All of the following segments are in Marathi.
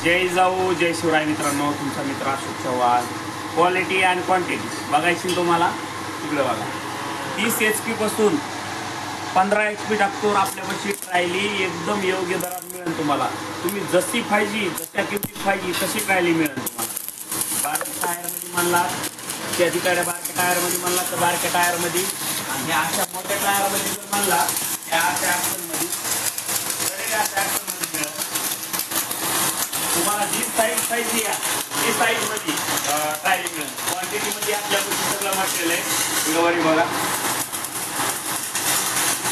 जय जाऊ जय शिवराय मित्रांनो, तुमचा मित्र Ashok Chavan. Quality and quantity बघायची तुम्हाला. तिकडे बघा, 30 HP पासून 15 HP टाकतो आपल्यापाशी ट्रायली एकदम योग्य दरात मिळेल तुम्हाला. तुम्ही जशी पाहिजे, जशा किमतीत पाहिजे तशी ट्रायली मिळेल तुम्हाला. बारक्या टायरमध्ये म्हणला त्या ठिकाणी, बारक्या टायरमध्ये म्हणला तर बारक्या टायरमध्ये, आणि अशा मोठ्या टायरमध्ये जर म्हणला त्या अशा ॲक्शनमध्ये तुम्हाला जी साईज पाहिजे ती साईजमध्ये ट्रायली मिळेल. क्वांटिटीमध्ये आपल्याकडे सगळं मटेरियल आहे. गवारी बघा,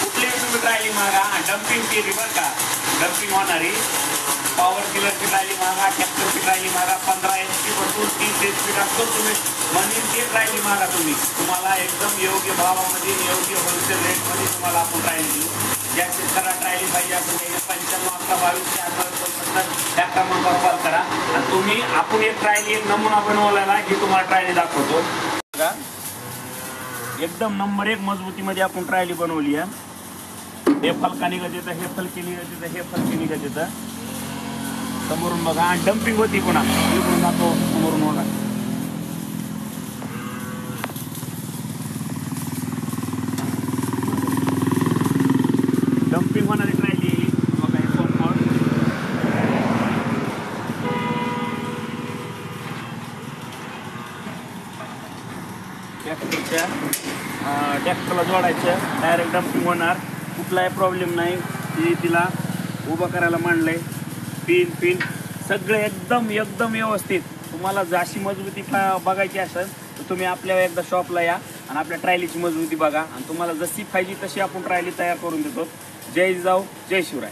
कुठलीही तुम्ही ट्रायली मागा. डम्पिंग केली बरं का, डम्पिंग होणारी पॉवर टिलरची ट्रायली मागा, ट्रॅक्टरची ट्रायली मागा. 15 HP पासून 30 HP टाकतो तुम्ही म्हणून ते ट्रायली मागा. तुम्हाला एकदम योग्य भावामध्ये, योग्य होलसेल रेटमध्ये तुम्हाला आपण ट्रायली देऊ. ज्या शेतकऱ्याला ट्रायली पाहिजे आपण 95 11 22 4 त्या क्रमांकावर कॉल करा. आणि आपण एक ट्रायली, एक नमुना बनवलेला की तुम्हाला ट्रायली दाखवतो. एकदम नंबर 1 मजबूतीमध्ये आपण ट्रायली बनवली आहे. हे फलका निघत येतं, हे फलके निघत येतं, हे फलके निघत येतं. समोरून बघा, डम्पिंग होती पुन्हा इकडून जातो समोरून बघा. डम्पिंग होणारी ट्रायली बघा. हे पंप ट्रॅक्टरला जोडायचं, डायरेक्ट डम्पिंग होणार. कुठलाही प्रॉब्लेम नाही. तिला उभं करायला मांडलंय. पिन सगळे एकदम व्यवस्थित. तुम्हाला जशी मजबूती बघायची असेल तर तुम्ही आपल्या एकदा शॉपला या आणि आपल्या ट्रायलीची मजबूती बघा. आणि तुम्हाला जशी पाहिजे तशी आपण ट्रायली तयार करून देतो. जय जाऊ जय शिवराय.